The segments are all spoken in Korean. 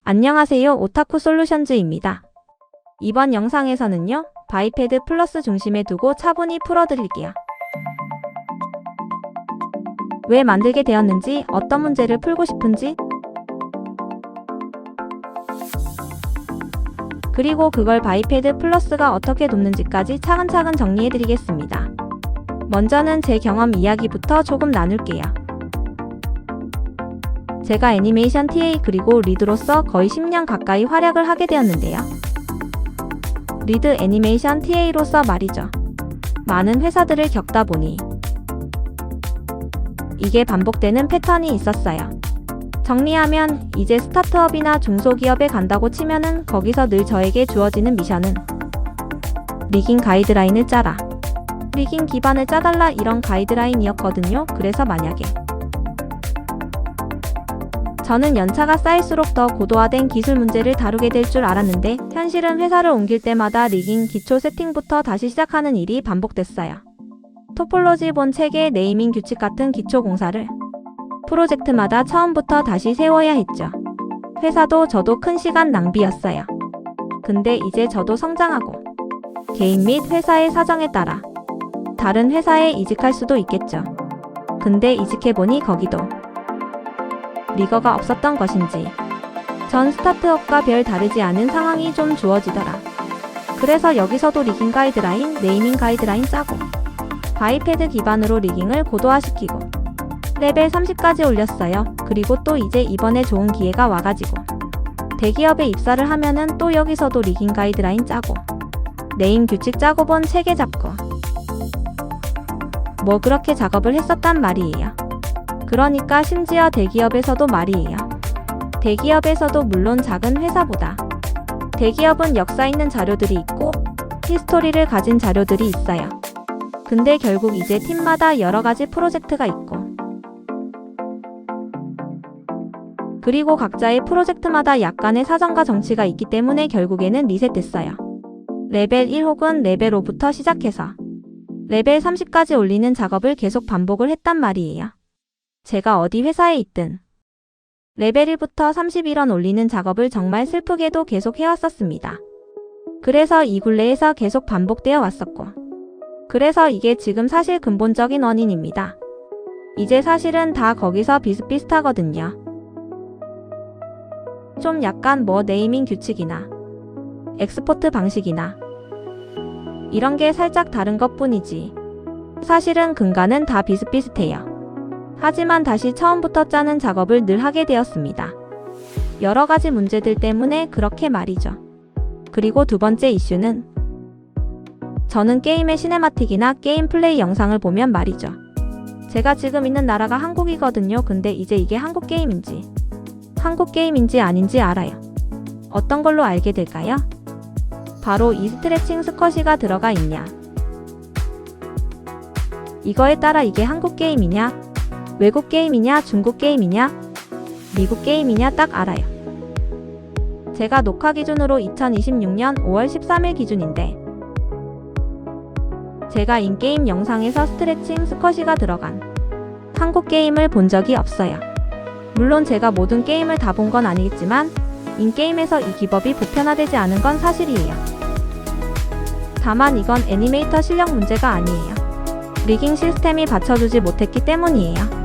안녕하세요, 오타쿠 솔루션즈입니다. 이번 영상에서는요, 바이패드 플러스 중심에 두고 차분히 풀어드릴게요. 왜 만들게 되었는지, 어떤 문제를 풀고 싶은지, 그리고 그걸 바이패드 플러스가 어떻게 돕는지까지 차근차근 정리해드리겠습니다. 먼저는 제 경험 이야기부터 조금 나눌게요. 제가 애니메이션 TA 그리고 리드로서 거의 10년 가까이 활약을 하게 되었는데요. 리드 애니메이션 TA로서 말이죠. 많은 회사들을 겪다 보니 이게 반복되는 패턴이 있었어요. 정리하면 이제 스타트업이나 중소기업에 간다고 치면은 거기서 늘 저에게 주어지는 미션은 리깅 가이드라인을 짜라. 리깅 기반을 짜달라 이런 가이드라인이었거든요. 그래서 만약에 저는 연차가 쌓일수록 더 고도화된 기술 문제를 다루게 될 줄 알았는데 현실은 회사를 옮길 때마다 리깅 기초 세팅부터 다시 시작하는 일이 반복됐어요. 토폴로지 본 체계, 네이밍 규칙 같은 기초 공사를 프로젝트마다 처음부터 다시 세워야 했죠. 회사도 저도 큰 시간 낭비였어요. 근데 이제 저도 성장하고 개인 및 회사의 사정에 따라 다른 회사에 이직할 수도 있겠죠. 근데 이직해보니 거기도 리거가 없었던 것인지 전 스타트업과 별 다르지 않은 상황이 좀 주어지더라. 그래서 여기서도 리깅 가이드라인, 네이밍 가이드라인 짜고 바이패드 기반으로 리깅을 고도화시키고 레벨 30까지 올렸어요. 그리고 또 이제 이번에 좋은 기회가 와가지고 대기업에 입사를 하면은 또 여기서도 리깅 가이드라인 짜고 네임 규칙 짜고 본 체계 잡고 뭐 그렇게 작업을 했었단 말이에요. 그러니까 심지어 대기업에서도 말이에요. 대기업에서도 물론 작은 회사보다 대기업은 역사 있는 자료들이 있고 히스토리를 가진 자료들이 있어요. 근데 결국 이제 팀마다 여러 가지 프로젝트가 있고 그리고 각자의 프로젝트마다 약간의 사정과 정치가 있기 때문에 결국에는 리셋됐어요. 레벨 1 혹은 레벨 5부터 시작해서 레벨 30까지 올리는 작업을 계속 반복을 했단 말이에요. 제가 어디 회사에 있든 레벨 1부터 31원 올리는 작업을 정말 슬프게도 계속 해왔었습니다. 그래서 이 굴레에서 계속 반복되어 왔었고 그래서 이게 지금 사실 근본적인 원인입니다. 이제 사실은 다 거기서 비슷비슷하거든요. 좀 약간 뭐 네이밍 규칙이나 엑스포트 방식이나 이런 게 살짝 다른 것 뿐이지 사실은 근간은 다 비슷비슷해요. 하지만 다시 처음부터 짜는 작업을 늘 하게 되었습니다. 여러 가지 문제들 때문에 그렇게 말이죠. 그리고 두 번째 이슈는 저는 게임의 시네마틱이나 게임 플레이 영상을 보면 말이죠. 제가 지금 있는 나라가 한국이거든요. 근데 이제 이게 한국 게임인지 한국 게임인지 아닌지 알아요. 어떤 걸로 알게 될까요? 바로 이 스트레칭 스쿼시가 들어가 있냐. 이거에 따라 이게 한국 게임이냐, 외국 게임이냐, 중국 게임이냐, 미국 게임이냐 딱 알아요. 제가 녹화 기준으로 2026년 5월 13일 기준인데 제가 인게임 영상에서 스트레칭 스쿼시가 들어간 한국 게임을 본 적이 없어요. 물론 제가 모든 게임을 다 본 건 아니겠지만 인게임에서 이 기법이 보편화되지 않은 건 사실이에요. 다만 이건 애니메이터 실력 문제가 아니에요. 리깅 시스템이 받쳐주지 못했기 때문이에요.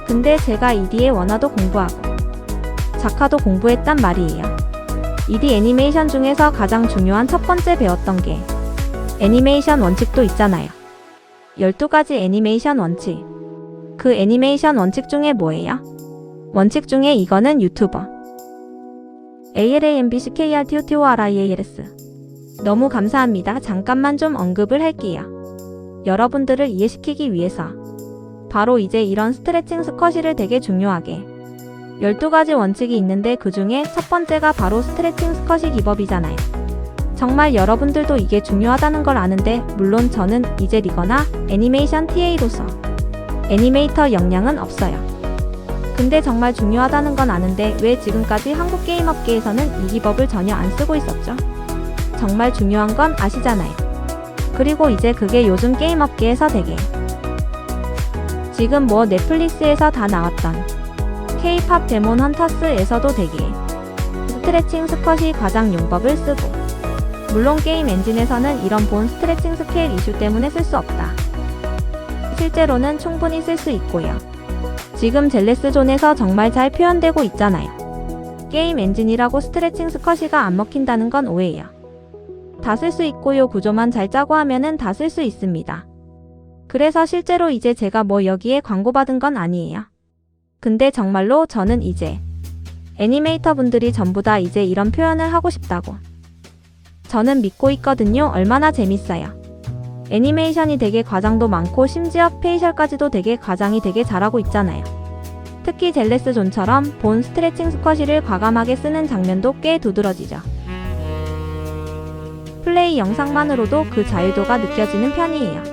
근데 제가 ED의 원화도 공부하고 작화도 공부했단 말이에요. ED 애니메이션 중에서 가장 중요한 첫 번째 배웠던 게 애니메이션 원칙도 있잖아요. 12가지 애니메이션 원칙. 그 애니메이션 원칙 중에 뭐예요? 원칙 중에 이거는 유튜버 ALAMBCKRTOTORIALS 너무 감사합니다. 잠깐만 좀 언급을 할게요. 여러분들을 이해시키기 위해서 바로 이제 이런 스트레칭 스쿼시를 되게 중요하게 12가지 원칙이 있는데 그 중에 첫 번째가 바로 스트레칭 스쿼시 기법이잖아요. 정말 여러분들도 이게 중요하다는 걸 아는데 물론 저는 이제 리거나 애니메이션 TA로서 애니메이터 역량은 없어요. 근데 정말 중요하다는 건 아는데 왜 지금까지 한국 게임 업계에서는 이 기법을 전혀 안 쓰고 있었죠? 정말 중요한 건 아시잖아요. 그리고 이제 그게 요즘 게임 업계에서 되게 지금 뭐 넷플릭스에서 다 나왔던 K-팝 데몬 헌터스에서도 되게 스트레칭 스컷이 과장 용법을 쓰고, 물론 게임 엔진에서는 이런 본 스트레칭 스케일 이슈 때문에 쓸 수 없다. 실제로는 충분히 쓸 수 있고요. 지금 젤레스 존에서 정말 잘 표현되고 있잖아요. 게임 엔진이라고 스트레칭 스컷이가 안 먹힌다는 건 오해예요. 다 쓸 수 있고요. 구조만 잘 짜고 하면은 다 쓸 수 있습니다. 그래서 실제로 이제 제가 뭐 여기에 광고 받은 건 아니에요. 근데 정말로 저는 이제 애니메이터 분들이 전부 다 이제 이런 표현을 하고 싶다고 저는 믿고 있거든요. 얼마나 재밌어요. 애니메이션이 되게 과장도 많고 심지어 페이셜까지도 되게 과장이 되게 잘하고 있잖아요. 특히 젤레스 존처럼 본 스트레칭 스쿼시를 과감하게 쓰는 장면도 꽤 두드러지죠. 플레이 영상만으로도 그 자유도가 느껴지는 편이에요.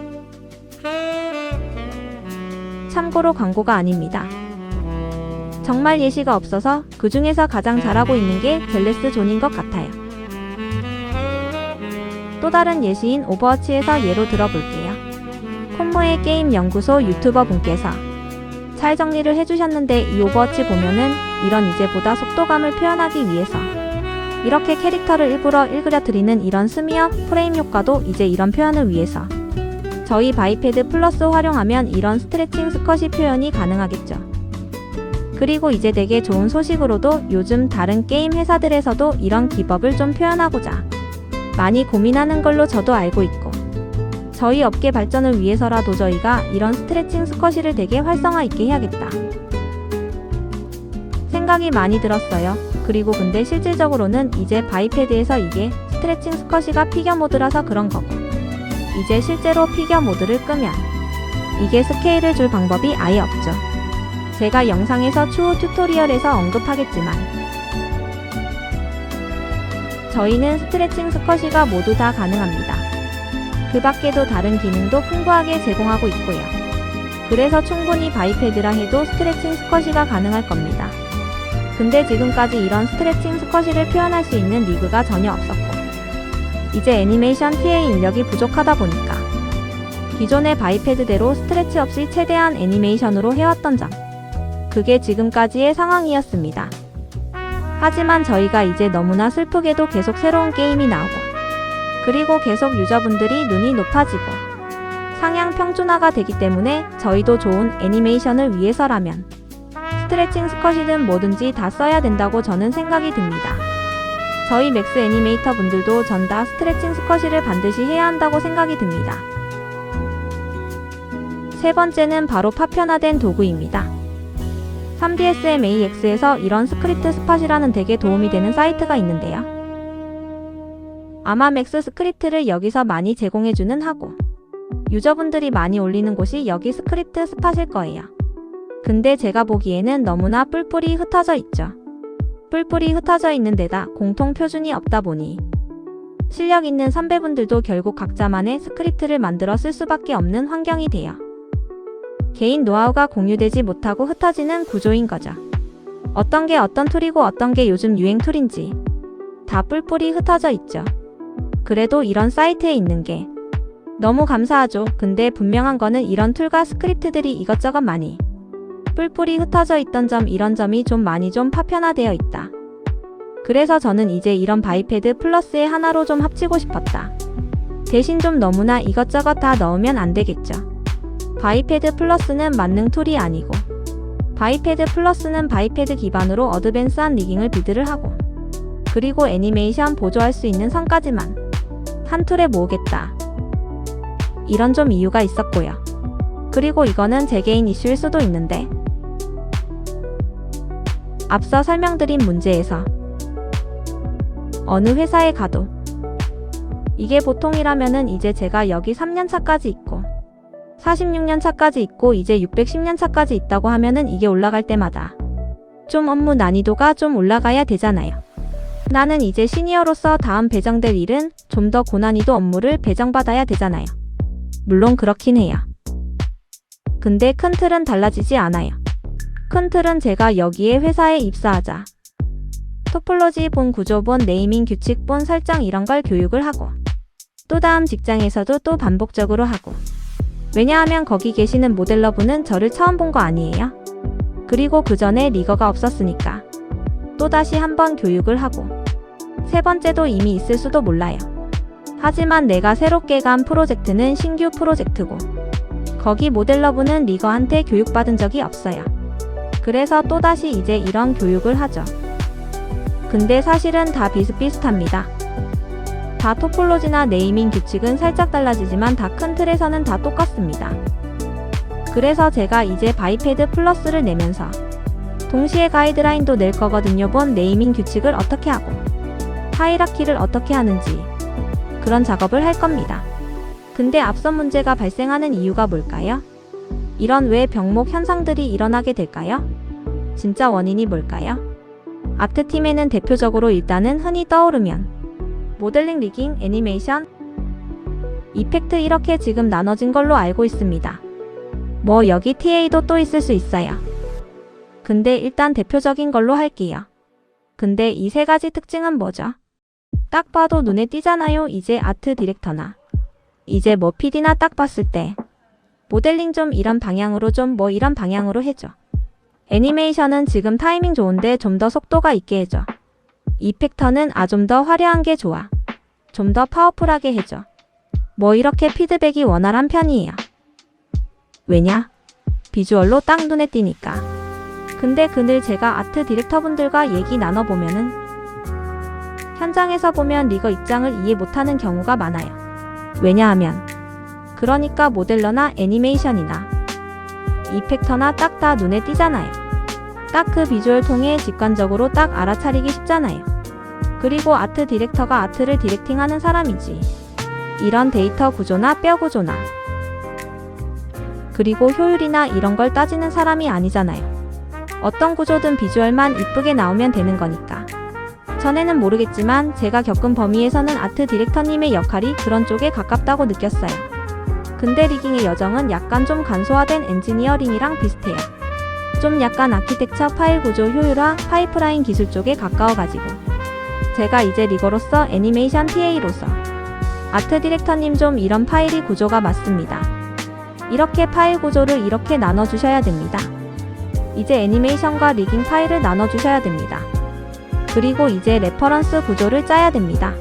참고로 광고가 아닙니다. 정말 예시가 없어서 그 중에서 가장 잘하고 있는 게 젤레스 존인 것 같아요. 또 다른 예시인 오버워치에서 예로 들어볼게요. 콤모의 게임 연구소 유튜버 분께서 잘 정리를 해주셨는데 이 오버워치 보면은 이런 이제보다 속도감을 표현하기 위해서 이렇게 캐릭터를 일부러 일그려뜨리는 이런 스미어 프레임 효과도 이제 이런 표현을 위해서 저희 바이패드 플러스 활용하면 이런 스트레칭 스컷이 표현이 가능하겠죠. 그리고 이제 되게 좋은 소식으로도 요즘 다른 게임 회사들에서도 이런 기법을 좀 표현하고자 많이 고민하는 걸로 저도 알고 있고, 저희 업계 발전을 위해서라도 저희가 이런 스트레칭 스쿼시를 되게 활성화 있게 해야겠다 생각이 많이 들었어요. 그리고 근데 실질적으로는 이제 바이패드에서 이게 스트레칭 스쿼시가 피겨 모드라서 그런 거고, 이제 실제로 피겨 모드를 끄면 이게 스케일을 줄 방법이 아예 없죠. 제가 영상에서 추후 튜토리얼에서 언급하겠지만 저희는 스트레칭 스쿼시가 모두 다 가능합니다. 그 밖에도 다른 기능도 풍부하게 제공하고 있고요. 그래서 충분히 바이패드라 해도 스트레칭 스쿼시가 가능할 겁니다. 근데 지금까지 이런 스트레칭 스쿼시를 표현할 수 있는 리그가 전혀 없었고, 이제 애니메이션 TA 인력이 부족하다 보니까 기존의 바이패드대로 스트레치 없이 최대한 애니메이션으로 해왔던 점, 그게 지금까지의 상황이었습니다. 하지만 저희가 이제 너무나 슬프게도 계속 새로운 게임이 나오고, 그리고 계속 유저분들이 눈이 높아지고 상향 평준화가 되기 때문에 저희도 좋은 애니메이션을 위해서라면 스트레칭 스컷이든 뭐든지 다 써야 된다고 저는 생각이 듭니다. 저희 맥스 애니메이터 분들도 전 다 스트레칭 스쿼시를 반드시 해야 한다고 생각이 듭니다. 세 번째는 바로 파편화된 도구입니다. 3dsMAX에서 이런 스크립트 스팟이라는 되게 도움이 되는 사이트가 있는데요. 아마 맥스 스크립트를 여기서 많이 제공해주는 하고, 유저분들이 많이 올리는 곳이 여기 스크립트 스팟일 거예요. 근데 제가 보기에는 너무나 뿔뿔이 흩어져 있죠. 뿔뿔이 흩어져 있는 데다 공통 표준이 없다 보니 실력 있는 선배분들도 결국 각자만의 스크립트를 만들어 쓸 수밖에 없는 환경이 돼요. 개인 노하우가 공유되지 못하고 흩어지는 구조인 거죠. 어떤 게 어떤 툴이고 어떤 게 요즘 유행 툴인지 다 뿔뿔이 흩어져 있죠. 그래도 이런 사이트에 있는 게 너무 감사하죠. 근데 분명한 거는 이런 툴과 스크립트들이 이것저것 많이 뿔뿔이 흩어져 있던 점, 이런 점이 좀 많이 좀 파편화되어 있다. 그래서 저는 이제 이런 바이패드 플러스의 하나로 좀 합치고 싶었다. 대신 좀 너무나 이것저것 다 넣으면 안 되겠죠. 바이패드 플러스는 만능 툴이 아니고, 바이패드 플러스는 바이패드 기반으로 어드밴스한 리깅을 비드를 하고, 그리고 애니메이션 보조할 수 있는 선까지만 한 툴에 모으겠다. 이런 좀 이유가 있었고요. 그리고 이거는 제 개인 이슈일 수도 있는데, 앞서 설명드린 문제에서 어느 회사에 가도 이게 보통이라면은 이제 제가 여기 3년차까지 있고 46년차까지 있고 이제 610년차까지 있다고 하면은 이게 올라갈 때마다 좀 업무 난이도가 좀 올라가야 되잖아요. 나는 이제 시니어로서 다음 배정될 일은 좀 더 고난이도 업무를 배정받아야 되잖아요. 물론 그렇긴 해요. 근데 큰 틀은 달라지지 않아요. 큰 틀은 제가 여기에 회사에 입사하자 토폴로지 본, 구조 본, 네이밍 규칙 본, 설정 이런 걸 교육을 하고, 또 다음 직장에서도 또 반복적으로 하고, 왜냐하면 거기 계시는 모델러분은 저를 처음 본 거 아니에요? 그리고 그 전에 리거가 없었으니까. 또다시 한 번 교육을 하고 세 번째도 이미 있을 수도 몰라요. 하지만 내가 새롭게 간 프로젝트는 신규 프로젝트고 거기 모델러분은 리거한테 교육받은 적이 없어요. 그래서 또다시 이제 이런 교육을 하죠. 근데 사실은 다 비슷비슷합니다. 다 토폴로지나 네이밍 규칙은 살짝 달라지지만 다 큰 틀에서는 다 똑같습니다. 그래서 제가 이제 바이패드 플러스를 내면서 동시에 가이드라인도 낼 거거든요. 본 네이밍 규칙을 어떻게 하고 하이라키를 어떻게 하는지 그런 작업을 할 겁니다. 근데 앞선 문제가 발생하는 이유가 뭘까요? 이런 왜 병목 현상들이 일어나게 될까요? 진짜 원인이 뭘까요? 아트팀에는 대표적으로 일단은 흔히 떠오르면 모델링, 리깅, 애니메이션, 이펙트 이렇게 지금 나눠진 걸로 알고 있습니다. 뭐 여기 TA도 또 있을 수 있어요. 근데 일단 대표적인 걸로 할게요. 근데 이 세 가지 특징은 뭐죠? 딱 봐도 눈에 띄잖아요. 이제 아트 디렉터나 이제 뭐 PD나 딱 봤을 때 모델링 좀 이런 방향으로 좀 뭐 이런 방향으로 해줘. 애니메이션은 지금 타이밍 좋은데 좀 더 속도가 있게 해줘. 이펙터는 좀 더 화려한 게 좋아. 좀 더 파워풀하게 해줘. 뭐 이렇게 피드백이 원활한 편이에요. 왜냐? 비주얼로 딱 눈에 띄니까. 근데 그늘 제가 아트 디렉터분들과 얘기 나눠보면은 현장에서 보면 리거 입장을 이해 못하는 경우가 많아요. 왜냐하면 그러니까 모델러나 애니메이션이나 이펙터나 딱 다 눈에 띄잖아요. 딱 그 비주얼 통해 직관적으로 딱 알아차리기 쉽잖아요. 그리고 아트 디렉터가 아트를 디렉팅하는 사람이지 이런 데이터 구조나 뼈 구조나 그리고 효율이나 이런 걸 따지는 사람이 아니잖아요. 어떤 구조든 비주얼만 이쁘게 나오면 되는 거니까. 전에는 모르겠지만 제가 겪은 범위에서는 아트 디렉터님의 역할이 그런 쪽에 가깝다고 느꼈어요. 근데 리깅의 여정은 약간 좀 간소화된 엔지니어링이랑 비슷해요. 좀 약간 아키텍처 파일 구조 효율화, 파이프라인 기술 쪽에 가까워가지고 제가 이제 리거로서 애니메이션 TA로서 아트 디렉터님 좀 이런 파일이 구조가 맞습니다. 이렇게 파일 구조를 이렇게 나눠주셔야 됩니다. 이제 애니메이션과 리깅 파일을 나눠주셔야 됩니다. 그리고 이제 레퍼런스 구조를 짜야 됩니다.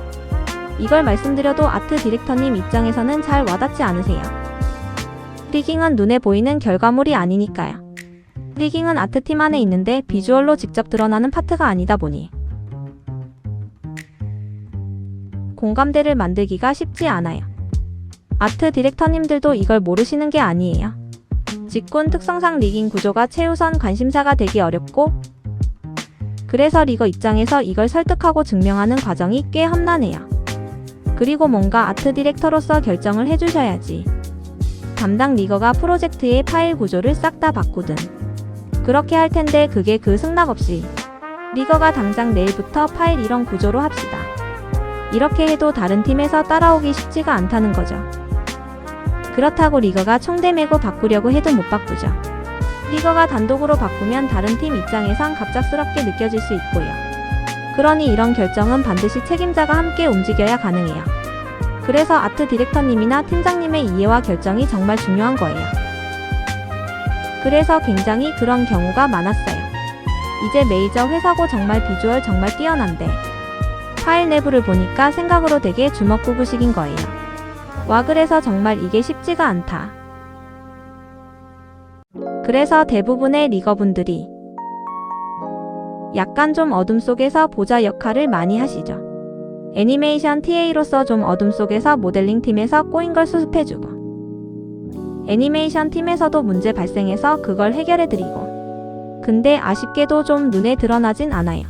이걸 말씀드려도 아트 디렉터님 입장에서는 잘 와닿지 않으세요. 리깅은 눈에 보이는 결과물이 아니니까요. 리깅은 아트팀 안에 있는데 비주얼로 직접 드러나는 파트가 아니다 보니 공감대를 만들기가 쉽지 않아요. 아트 디렉터님들도 이걸 모르시는 게 아니에요. 직군 특성상 리깅 구조가 최우선 관심사가 되기 어렵고 그래서 리거 입장에서 이걸 설득하고 증명하는 과정이 꽤 험난해요. 그리고 뭔가 아트 디렉터로서 결정을 해주셔야지. 담당 리거가 프로젝트의 파일 구조를 싹 다 바꾸든 그렇게 할 텐데 그게 그 승낙 없이 리거가 당장 내일부터 파일 이런 구조로 합시다. 이렇게 해도 다른 팀에서 따라오기 쉽지가 않다는 거죠. 그렇다고 리거가 총대 메고 바꾸려고 해도 못 바꾸죠. 리거가 단독으로 바꾸면 다른 팀 입장에선 갑작스럽게 느껴질 수 있고요. 그러니 이런 결정은 반드시 책임자가 함께 움직여야 가능해요. 그래서 아트 디렉터님이나 팀장님의 이해와 결정이 정말 중요한 거예요. 그래서 굉장히 그런 경우가 많았어요. 이제 메이저 회사고 정말 비주얼 정말 뛰어난데 파일 내부를 보니까 생각으로 되게 주먹구구식인 거예요. 와 그래서 정말 이게 쉽지가 않다. 그래서 대부분의 리거분들이 약간 좀 어둠 속에서 보좌 역할을 많이 하시죠. 애니메이션 TA로서 좀 어둠 속에서 모델링 팀에서 꼬인 걸 수습해주고 애니메이션 팀에서도 문제 발생해서 그걸 해결해드리고 근데 아쉽게도 좀 눈에 드러나진 않아요.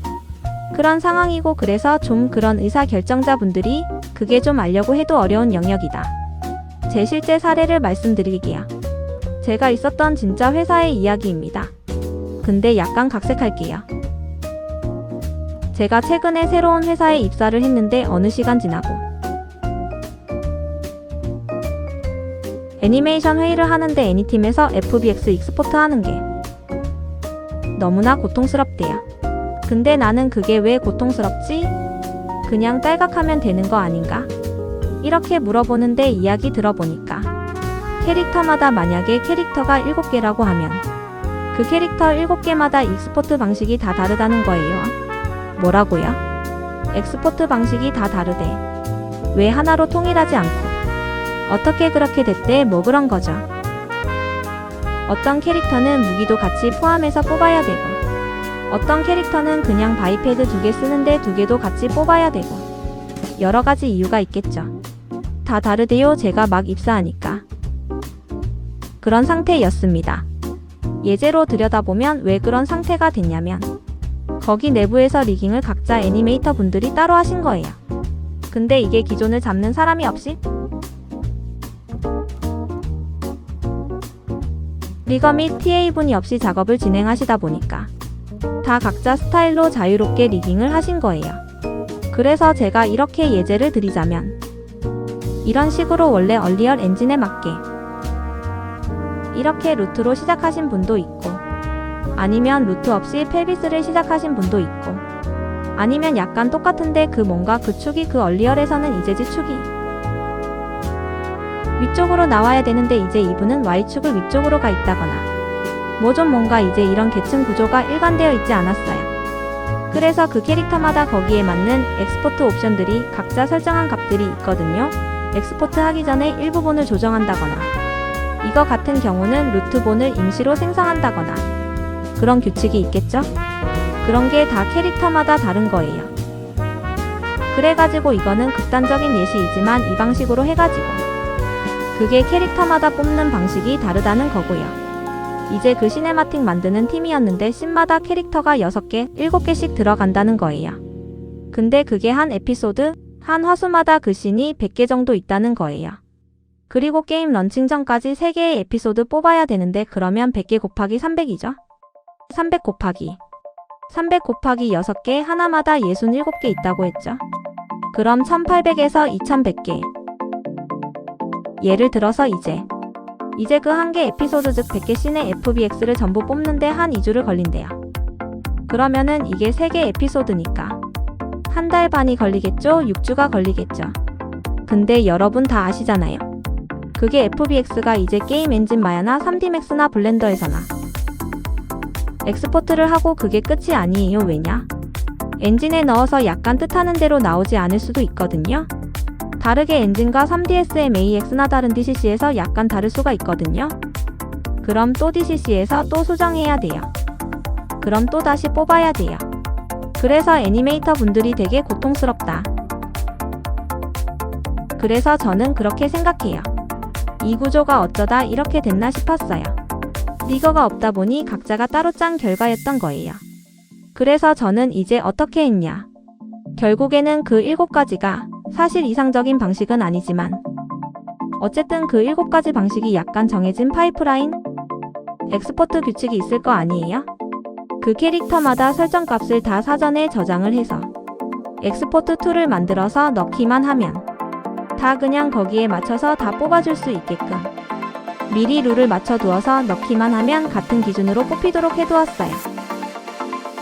그런 상황이고 그래서 좀 그런 의사결정자분들이 그게 좀 알려고 해도 어려운 영역이다. 제 실제 사례를 말씀드릴게요. 제가 있었던 진짜 회사의 이야기입니다. 근데 약간 각색할게요. 제가 최근에 새로운 회사에 입사를 했는데 어느 시간 지나고 애니메이션 회의를 하는데 애니팀에서 FBX 익스포트 하는 게 너무나 고통스럽대요. 근데 나는 그게 왜 고통스럽지? 그냥 딸각하면 되는 거 아닌가? 이렇게 물어보는데 이야기 들어보니까 캐릭터마다 만약에 캐릭터가 7개라고 하면 그 캐릭터 7개마다 익스포트 방식이 다 다르다는 거예요. 뭐라고요? 엑스포트 방식이 다 다르대. 왜 하나로 통일하지 않고? 어떻게 그렇게 됐대? 뭐 그런 거죠? 어떤 캐릭터는 무기도 같이 포함해서 뽑아야 되고, 어떤 캐릭터는 그냥 바이패드 2개 쓰는데 2개도 같이 뽑아야 되고, 여러 가지 이유가 있겠죠. 다 다르대요. 제가 막 입사하니까. 그런 상태였습니다. 예제로 들여다보면 왜 그런 상태가 됐냐면, 거기 내부에서 리깅을 각자 애니메이터 분들이 따로 하신 거예요. 근데 이게 기존을 잡는 사람이 없이 리거 및 TA분이 없이 작업을 진행하시다 보니까 다 각자 스타일로 자유롭게 리깅을 하신 거예요. 그래서 제가 이렇게 예제를 드리자면, 이런 식으로 원래 얼리얼 엔진에 맞게 이렇게 루트로 시작하신 분도 있고, 아니면 루트 없이 펠비스를 시작하신 분도 있고, 아니면 약간 똑같은데 뭔가 그 축이 그 얼리얼에서는 이제 Z축이 위쪽으로 나와야 되는데 이제 이분은 Y축을 위쪽으로 가 있다거나, 뭔가 이제 이런 계층 구조가 일관되어 있지 않았어요. 그래서 그 캐릭터마다 거기에 맞는 엑스포트 옵션들이 각자 설정한 값들이 있거든요. 엑스포트 하기 전에 일부분을 조정한다거나, 이거 같은 경우는 루트본을 임시로 생성한다거나, 그런 규칙이 있겠죠? 그런 게 다 캐릭터마다 다른 거예요. 그래가지고 이거는 극단적인 예시이지만 이 방식으로 해가지고 그게 캐릭터마다 뽑는 방식이 다르다는 거고요. 이제 그 시네마틱 만드는 팀이었는데 씬마다 캐릭터가 6개, 7개씩 들어간다는 거예요. 근데 그게 한 에피소드, 한 화수마다 그 씬이 100개 정도 있다는 거예요. 그리고 게임 런칭 전까지 3개의 에피소드 뽑아야 되는데 그러면 100개 곱하기 300이죠? 300 곱하기 6개 하나마다 67개 있다고 했죠? 그럼 1800에서 2100개. 예를 들어서 이제 그 한 개 에피소드 즉 100개 씬의 FBX를 전부 뽑는데 한 2주를 걸린대요. 그러면은 이게 3개 에피소드니까 한 달 반이 걸리겠죠? 6주가 걸리겠죠. 근데 여러분 다 아시잖아요. 그게 FBX가 이제 게임 엔진 마야나 3D맥스나 블렌더에서나 엑스포트를 하고 그게 끝이 아니에요. 왜냐? 엔진에 넣어서 약간 뜻하는 대로 나오지 않을 수도 있거든요. 다르게 엔진과 3DSMAX나 다른 DCC에서 약간 다를 수가 있거든요. 그럼 또 DCC에서 또 수정해야 돼요. 그럼 또 다시 뽑아야 돼요. 그래서 애니메이터 분들이 되게 고통스럽다. 그래서 저는 그렇게 생각해요. 이 구조가 어쩌다 이렇게 됐나 싶었어요. 리거가 없다 보니 각자가 따로 짠 결과였던 거예요. 그래서 저는 이제 어떻게 했냐. 결국에는 그 7가지가 사실 이상적인 방식은 아니지만 어쨌든 그 7가지 방식이 약간 정해진 파이프라인? 엑스포트 규칙이 있을 거 아니에요? 그 캐릭터마다 설정값을 다 사전에 저장을 해서 엑스포트 툴을 만들어서 넣기만 하면 다 그냥 거기에 맞춰서 다 뽑아줄 수 있게끔 미리 룰을 맞춰두어서 넣기만 하면 같은 기준으로 뽑히도록 해두었어요.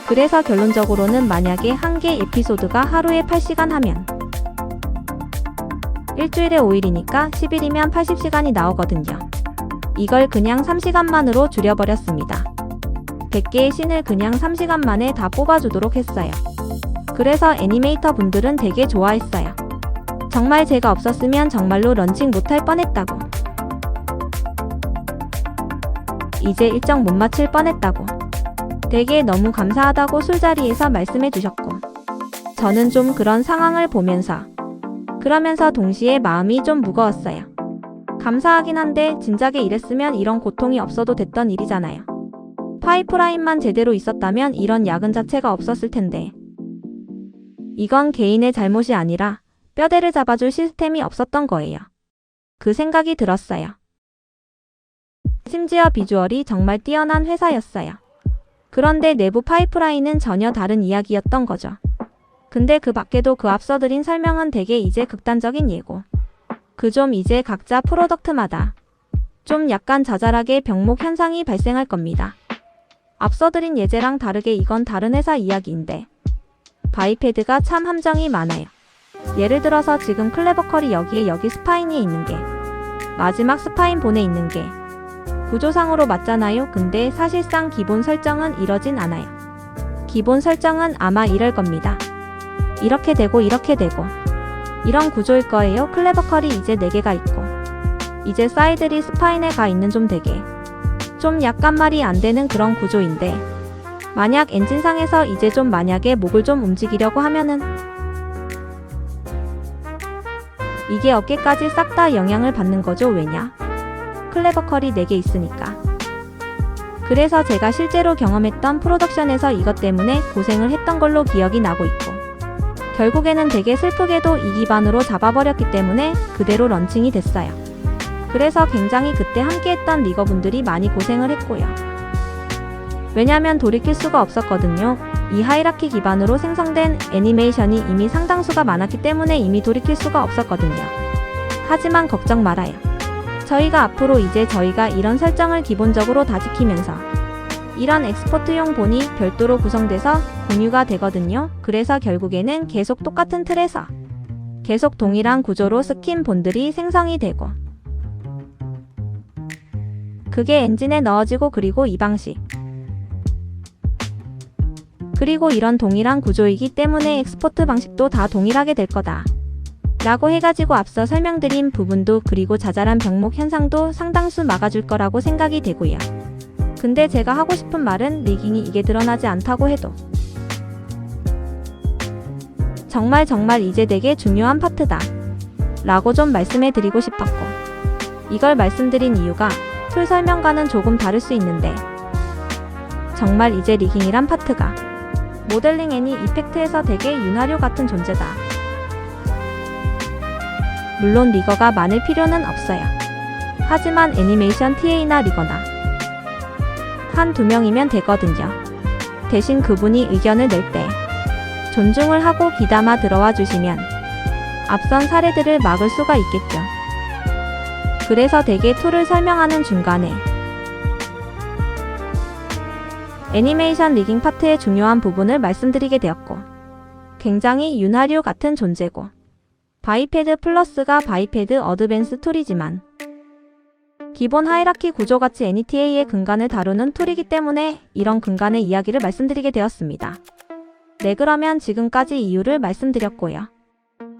그래서 결론적으로는 만약에 한 개 에피소드가 하루에 8시간 하면 일주일에 5일이니까 10일이면 80시간이 나오거든요. 이걸 그냥 3시간만으로 줄여버렸습니다. 100개의 씬을 그냥 3시간 만에 다 뽑아주도록 했어요. 그래서 애니메이터 분들은 되게 좋아했어요. 정말 제가 없었으면 정말로 런칭 못할 뻔했다고. 이제 일정 못 맞출 뻔했다고. 되게 너무 감사하다고 술자리에서 말씀해 주셨고, 저는 좀 그런 상황을 보면서 그러면서 동시에 마음이 좀 무거웠어요. 감사하긴 한데 진작에 이랬으면 이런 고통이 없어도 됐던 일이잖아요. 파이프라인만 제대로 있었다면 이런 야근 자체가 없었을 텐데. 이건 개인의 잘못이 아니라 뼈대를 잡아줄 시스템이 없었던 거예요. 그 생각이 들었어요. 심지어 비주얼이 정말 뛰어난 회사였어요. 그런데 내부 파이프라인은 전혀 다른 이야기였던 거죠. 근데 그 밖에도 그 앞서 드린 설명은 되게 이제 극단적인 예고. 그 좀 이제 각자 프로덕트마다 좀 약간 자잘하게 병목 현상이 발생할 겁니다. 앞서 드린 예제랑 다르게 이건 다른 회사 이야기인데 바이패드가 참 함정이 많아요. 예를 들어서 지금 클레버컬이 여기 스파인이 있는 게 마지막 스파인 본에 있는 게 구조상으로 맞잖아요. 근데 사실상 기본 설정은 이러진 않아요. 기본 설정은 아마 이럴 겁니다. 이렇게 되고 이렇게 되고 이런 구조일 거예요. 클레버 컬이 이제 4개가 있고 이제 사이들이 스파인에 가 있는 좀 되게 좀 약간 말이 안 되는 그런 구조인데 만약 엔진상에서 이제 좀 만약에 목을 좀 움직이려고 하면은 이게 어깨까지 싹 다 영향을 받는 거죠. 왜냐? 클레버 컬이 4개 있으니까. 그래서 제가 실제로 경험했던 프로덕션에서 이것 때문에 고생을 했던 걸로 기억이 나고 있고 결국에는 되게 슬프게도 이 기반으로 잡아버렸기 때문에 그대로 런칭이 됐어요. 그래서 굉장히 그때 함께했던 리거분들이 많이 고생을 했고요. 왜냐면 돌이킬 수가 없었거든요. 이 하이라키 기반으로 생성된 애니메이션이 이미 상당수가 많았기 때문에 이미 돌이킬 수가 없었거든요. 하지만 걱정 말아요. 저희가 앞으로 이제 저희가 이런 설정을 기본적으로 다 지키면서 이런 엑스포트용 본이 별도로 구성돼서 공유가 되거든요. 그래서 결국에는 계속 똑같은 틀에서 계속 동일한 구조로 스킨 본들이 생성이 되고 그게 엔진에 넣어지고 그리고 이 방식 그리고 이런 동일한 구조이기 때문에 엑스포트 방식도 다 동일하게 될 거다 라고 해가지고 앞서 설명드린 부분도 그리고 자잘한 병목 현상도 상당수 막아줄 거라고 생각이 되고요. 근데 제가 하고 싶은 말은 리깅이 이게 드러나지 않다고 해도 정말 이제 되게 중요한 파트다 라고 좀 말씀해 드리고 싶었고 이걸 말씀드린 이유가 툴 설명과는 조금 다를 수 있는데 정말 이제 리깅이란 파트가 모델링 애니 이펙트에서 되게 윤활유 같은 존재다. 물론 리거가 많을 필요는 없어요. 하지만 애니메이션 TA나 리거나 한두 명이면 되거든요. 대신 그분이 의견을 낼 때 존중을 하고 귀담아 들어와 주시면 앞선 사례들을 막을 수가 있겠죠. 그래서 되게 툴을 설명하는 중간에 애니메이션 리깅 파트의 중요한 부분을 말씀드리게 되었고 굉장히 윤활유 같은 존재고 바이패드 플러스가 바이패드 어드밴스 툴이지만 기본 하이라키 구조같이 NETA의 근간을 다루는 툴이기 때문에 이런 근간의 이야기를 말씀드리게 되었습니다. 네, 그러면 지금까지 이유를 말씀드렸고요.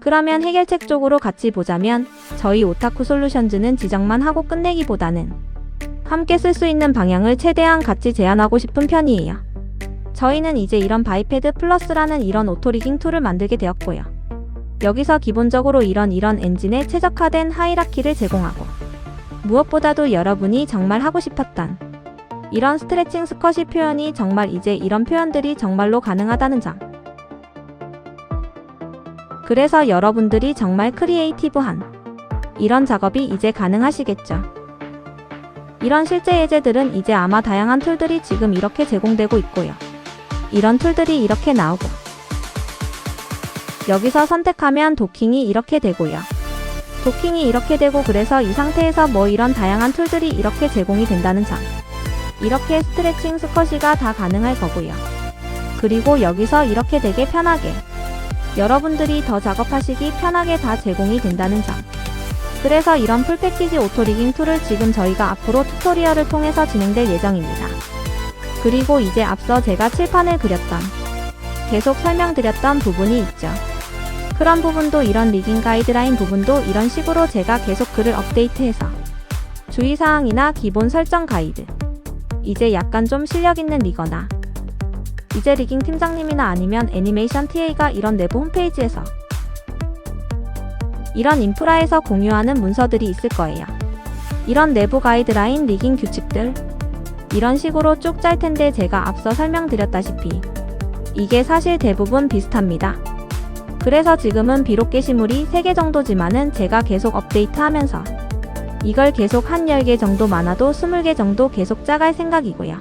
그러면 해결책 쪽으로 같이 보자면 저희 오타쿠 솔루션즈는 지적만 하고 끝내기보다는 함께 쓸 수 있는 방향을 최대한 같이 제안하고 싶은 편이에요. 저희는 이제 이런 바이패드 플러스라는 이런 오토리깅 툴을 만들게 되었고요. 여기서 기본적으로 이런 엔진에 최적화된 하이라키를 제공하고 무엇보다도 여러분이 정말 하고 싶었던 이런 스트레칭 스쿼시 표현이 정말 이제 이런 표현들이 정말로 가능하다는 점. 그래서 여러분들이 정말 크리에이티브한 이런 작업이 이제 가능하시겠죠. 이런 실제 예제들은 이제 아마 다양한 툴들이 지금 이렇게 제공되고 있고요. 이런 툴들이 이렇게 나오고 여기서 선택하면 도킹이 이렇게 되고요. 도킹이 이렇게 되고 그래서 이 상태에서 뭐 이런 다양한 툴들이 이렇게 제공이 된다는 점. 이렇게 스트레칭 스쿼시가 다 가능할 거고요. 그리고 여기서 이렇게 되게 편하게 여러분들이 더 작업하시기 편하게 다 제공이 된다는 점. 그래서 이런 풀패키지 오토리깅 툴을 지금 저희가 앞으로 튜토리얼을 통해서 진행될 예정입니다. 그리고 이제 앞서 제가 칠판을 그렸던 계속 설명드렸던 부분이 있죠. 그런 부분도 이런 리깅 가이드라인 부분도 이런 식으로 제가 계속 글을 업데이트해서 주의사항이나 기본 설정 가이드 이제 약간 좀 실력있는 리거나 이제 리깅 팀장님이나 아니면 애니메이션 TA가 이런 내부 홈페이지에서 이런 인프라에서 공유하는 문서들이 있을 거예요. 이런 내부 가이드라인 리깅 규칙들 이런 식으로 쭉 짤 텐데 제가 앞서 설명드렸다시피 이게 사실 대부분 비슷합니다. 그래서 지금은 비록 게시물이 3개 정도지만은 제가 계속 업데이트하면서 이걸 계속 한 10개 정도 많아도 20개 정도 계속 짜갈 생각이고요.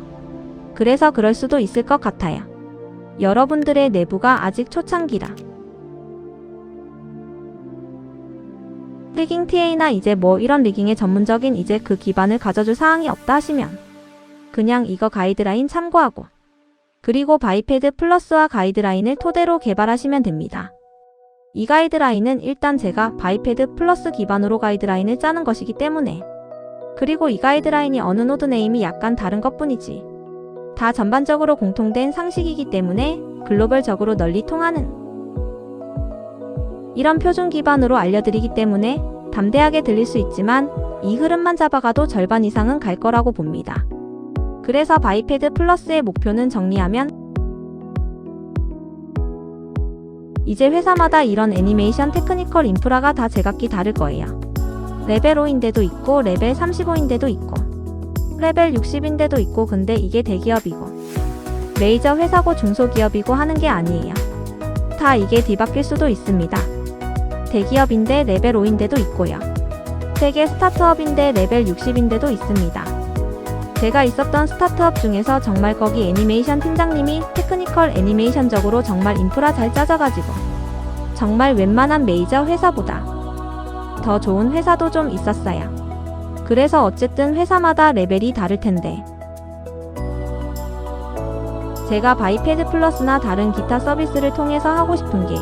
그래서 그럴 수도 있을 것 같아요. 여러분들의 내부가 아직 초창기라. 리깅 TA나 이제 뭐 이런 리깅의 전문적인 이제 그 기반을 가져줄 사항이 없다 하시면 그냥 이거 가이드라인 참고하고 그리고 바이패드 플러스와 가이드라인을 토대로 개발하시면 됩니다. 이 가이드라인은 일단 제가 바이패드 플러스 기반으로 가이드라인을 짜는 것이기 때문에 그리고 이 가이드라인이 어느 노드 네임이 약간 다른 것 뿐이지 다 전반적으로 공통된 상식이기 때문에 글로벌적으로 널리 통하는 이런 표준 기반으로 알려드리기 때문에 담대하게 들릴 수 있지만 이 흐름만 잡아가도 절반 이상은 갈 거라고 봅니다. 그래서 바이패드 플러스의 목표는 정리하면 이제 회사마다 이런 애니메이션 테크니컬 인프라가 다 제각기 다를 거예요. 레벨 5인데도 있고 레벨 35인데도 있고 레벨 60인데도 있고 근데 이게 대기업이고 메이저 회사고 중소기업이고 하는 게 아니에요. 다 이게 뒤바뀔 수도 있습니다. 대기업인데 레벨 5인데도 있고요. 세계 스타트업인데 레벨 60인데도 있습니다. 제가 있었던 스타트업 중에서 정말 거기 애니메이션 팀장님이 테크니컬 애니메이션적으로 정말 인프라 잘 짜져가지고 정말 웬만한 메이저 회사보다 더 좋은 회사도 좀 있었어요. 그래서 어쨌든 회사마다 레벨이 다를 텐데 제가 바이패드 플러스나 다른 기타 서비스를 통해서 하고 싶은 게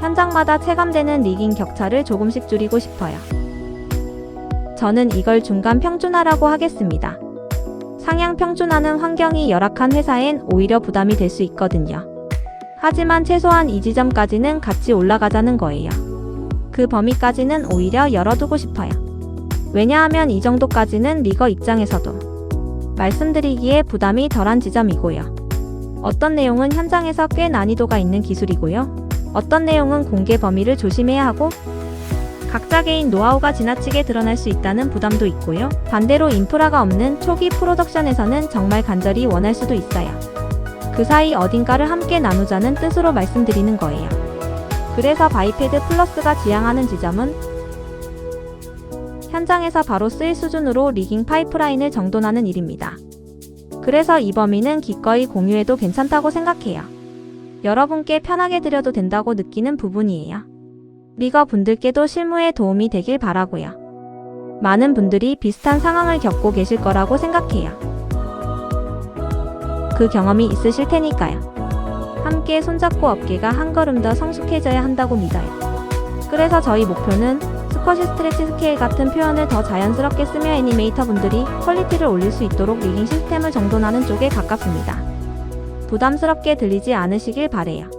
현장마다 체감되는 리깅 격차를 조금씩 줄이고 싶어요. 저는 이걸 중간 평준화라고 하겠습니다. 상향 평준화는 환경이 열악한 회사엔 오히려 부담이 될 수 있거든요. 하지만 최소한 이 지점까지는 같이 올라가자는 거예요. 그 범위까지는 오히려 열어두고 싶어요. 왜냐하면 이 정도까지는 리거 입장에서도 말씀드리기에 부담이 덜한 지점이고요. 어떤 내용은 현장에서 꽤 난이도가 있는 기술이고요. 어떤 내용은 공개 범위를 조심해야 하고 각자 개인 노하우가 지나치게 드러날 수 있다는 부담도 있고요. 반대로 인프라가 없는 초기 프로덕션에서는 정말 간절히 원할 수도 있어요. 그 사이 어딘가를 함께 나누자는 뜻으로 말씀드리는 거예요. 그래서 바이패드 플러스가 지향하는 지점은 현장에서 바로 쓰일 수준으로 리깅 파이프라인을 정돈하는 일입니다. 그래서 이 범위는 기꺼이 공유해도 괜찮다고 생각해요. 여러분께 편하게 드려도 된다고 느끼는 부분이에요. 리거 분들께도 실무에 도움이 되길 바라고요. 많은 분들이 비슷한 상황을 겪고 계실 거라고 생각해요. 그 경험이 있으실 테니까요. 함께 손잡고 업계가 한 걸음 더 성숙해져야 한다고 믿어요. 그래서 저희 목표는 스쿼시 스트레치 스케일 같은 표현을 더 자연스럽게 쓰며 애니메이터 분들이 퀄리티를 올릴 수 있도록 리깅 시스템을 정돈하는 쪽에 가깝습니다. 부담스럽게 들리지 않으시길 바래요.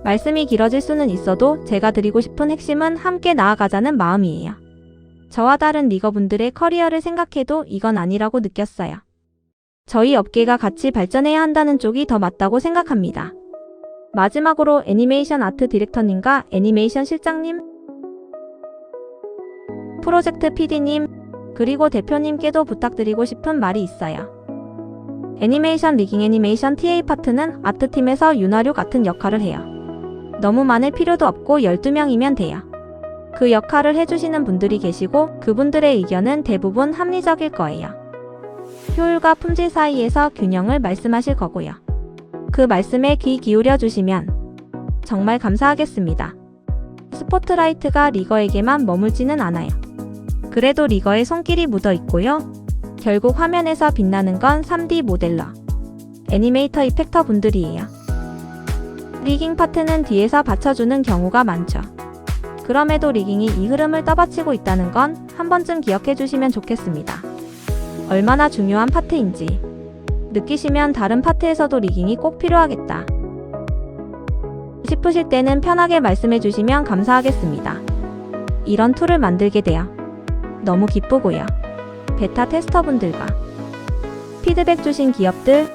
말씀이 길어질 수는 있어도 제가 드리고 싶은 핵심은 함께 나아가자는 마음이에요. 저와 다른 리거분들의 커리어를 생각해도 이건 아니라고 느꼈어요. 저희 업계가 같이 발전해야 한다는 쪽이 더 맞다고 생각합니다. 마지막으로 애니메이션 아트 디렉터님과 애니메이션 실장님, 프로젝트 PD님, 그리고 대표님께도 부탁드리고 싶은 말이 있어요. 애니메이션 리깅 애니메이션 TA 파트는 아트팀에서 윤활유 같은 역할을 해요. 너무 많을 필요도 없고 12명이면 돼요. 그 역할을 해주시는 분들이 계시고 그분들의 의견은 대부분 합리적일 거예요. 효율과 품질 사이에서 균형을 말씀하실 거고요. 그 말씀에 귀 기울여 주시면 정말 감사하겠습니다. 스포트라이트가 리거에게만 머물지는 않아요. 그래도 리거에 손길이 묻어 있고요. 결국 화면에서 빛나는 건 3D 모델러, 애니메이터 이펙터 분들이에요. 리깅 파트는 뒤에서 받쳐주는 경우가 많죠. 그럼에도 리깅이 이 흐름을 떠받치고 있다는 건 한 번쯤 기억해 주시면 좋겠습니다. 얼마나 중요한 파트인지 느끼시면 다른 파트에서도 리깅이 꼭 필요하겠다 싶으실 때는 편하게 말씀해 주시면 감사하겠습니다. 이런 툴을 만들게 되어 너무 기쁘고요. 베타 테스터분들과 피드백 주신 기업들,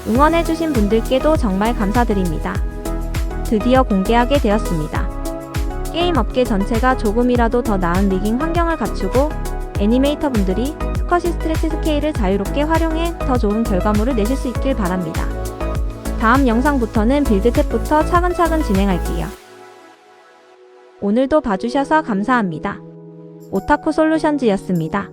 응원해 주신 분들께도 정말 감사드립니다. 드디어 공개하게 되었습니다. 게임 업계 전체가 조금이라도 더 나은 리깅 환경을 갖추고 애니메이터 분들이 스쿼시 스트레치 스케일을 자유롭게 활용해 더 좋은 결과물을 내실 수 있길 바랍니다. 다음 영상부터는 빌드 탭부터 차근차근 진행할게요. 오늘도 봐주셔서 감사합니다. 오타쿠 솔루션즈였습니다.